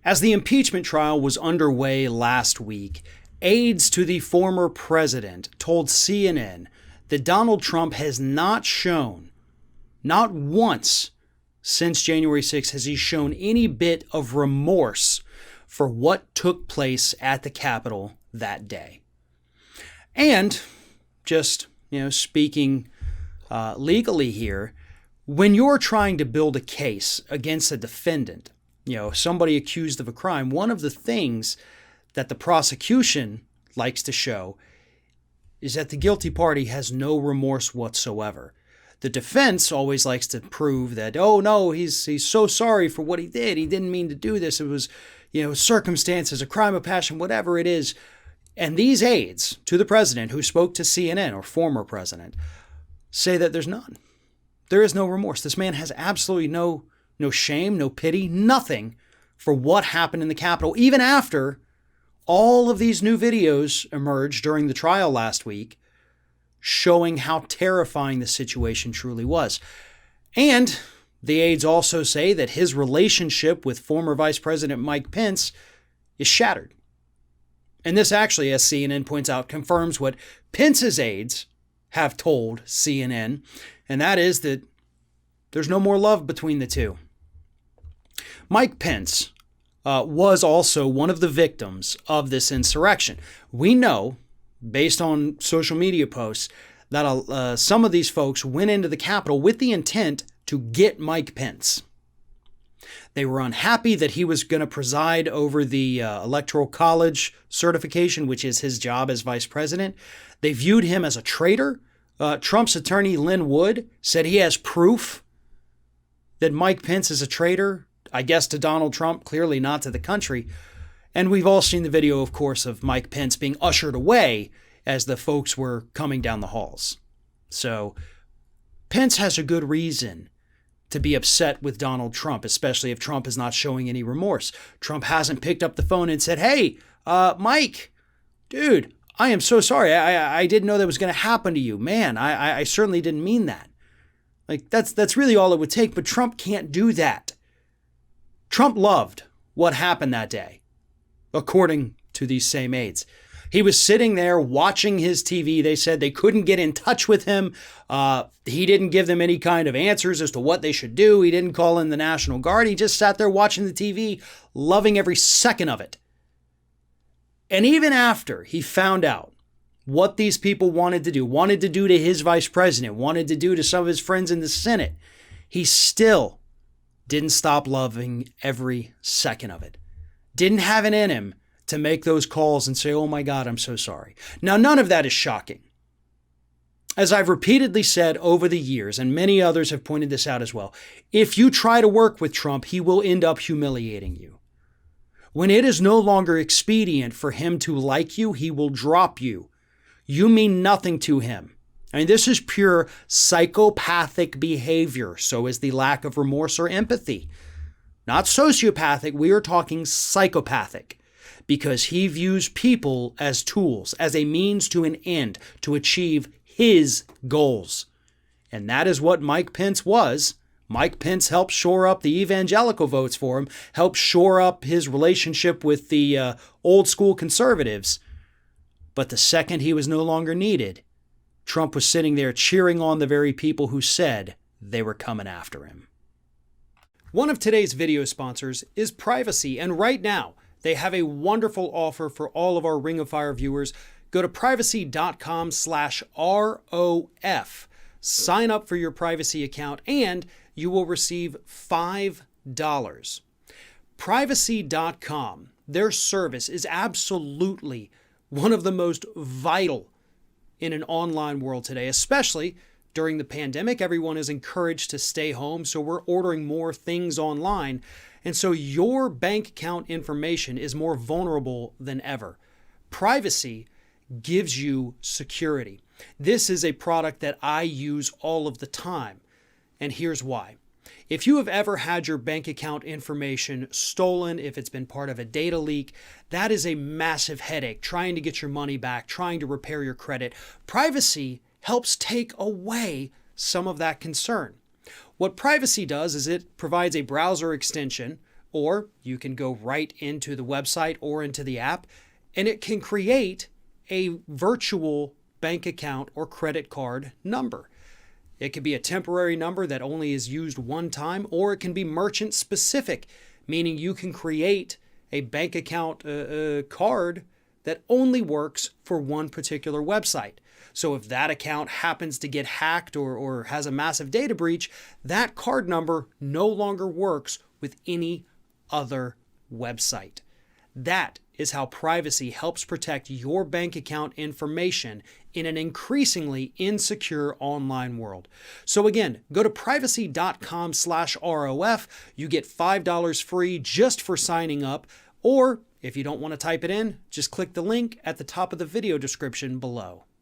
As the impeachment trial was underway last week, aides to the former president told CNN that Donald Trump has not shown, not once since January 6th, has he shown any bit of remorse for what took place at the Capitol that day. And just, speaking legally here, when you're trying to build a case against a defendant, somebody accused of a crime, one of the things that the prosecution likes to show is that the guilty party has no remorse whatsoever. The defense always likes to prove that, oh no, he's so sorry for what he did. He didn't mean to do this. It was, circumstances, a crime of passion, whatever it is. And these aides to the president who spoke to CNN, or former president, say that there's none. There is no remorse. This man has absolutely no shame, no pity, nothing for what happened in the Capitol, even after all of these new videos emerged during the trial last week showing how terrifying the situation truly was. And the aides also say that his relationship with former Vice President Mike Pence is shattered. And this actually, as CNN points out, confirms what Pence's aides have told CNN, and that is that there's no more love between the two. Mike Pence was also one of the victims of this insurrection. We know, based on social media posts, that some of these folks went into the Capitol with the intent to get Mike Pence. They were unhappy that he was going to preside over the Electoral College certification, which is his job as vice president. They viewed him as a traitor. Trump's attorney, Lin Wood, said he has proof that Mike Pence is a traitor, I guess to Donald Trump, clearly not to the country. And we've all seen the video, of course, of Mike Pence being ushered away as the folks were coming down the halls. So Pence has a good reason to be upset with Donald Trump, especially if Trump is not showing any remorse. Trump hasn't picked up the phone and said, hey, Mike, dude, I am so sorry. I didn't know that was going to happen to you. Man, I certainly didn't mean that. Like, that's really all it would take, but Trump can't do that. Trump loved what happened that day, according to these same aides. He was sitting there watching his TV. They said they couldn't get in touch with him. He didn't give them any kind of answers as to what they should do. He didn't call in the National Guard. He just sat there watching the TV, loving every second of it. And even after he found out what these people wanted to do to his vice president, wanted to do to some of his friends in the Senate, he still didn't stop loving every second of it. Didn't have it in him to make those calls and say, oh my God, I'm so sorry. Now, none of that is shocking. As I've repeatedly said over the years, and many others have pointed this out as well, if you try to work with Trump, he will end up humiliating you. When it is no longer expedient for him to like you, he will drop you. You mean nothing to him. I mean, this is pure psychopathic behavior. So is the lack of remorse or empathy. Not sociopathic, we are talking psychopathic. Because he views people as tools, as a means to an end, to achieve his goals. And that is what Mike Pence was. Mike Pence helped shore up the evangelical votes for him, helped shore up his relationship with the old school conservatives. But the second he was no longer needed, Trump was sitting there cheering on the very people who said they were coming after him. One of today's video sponsors is Privacy, and right now, they have a wonderful offer for all of our Ring of Fire viewers. Go to privacy.com/ROF. Sign up for your Privacy account and you will receive $5. Privacy.com, their service is absolutely one of the most vital in an online world today, especially during the pandemic. Everyone is encouraged to stay home, so we're ordering more things online. And so your bank account information is more vulnerable than ever. Privacy gives you security. This is a product that I use all of the time. And here's why. If you have ever had your bank account information stolen, if it's been part of a data leak, that is a massive headache, trying to get your money back, trying to repair your credit. Privacy helps take away some of that concern. What Privacy does is it provides a browser extension Or you can go right into the website or into the app, and it can create a virtual bank account or credit card number. It can be a temporary number that only is used one time, or it can be merchant specific, meaning you can create a bank account card that only works for one particular website. So if that account happens to get hacked or has a massive data breach, that card number no longer works with any other website. That is how privacy helps protect your bank account information in an increasingly insecure online world. So again, go to privacy.com/ROF. You get $5 free just for signing up. Or if you don't want to type it in, just click the link at the top of the video description below.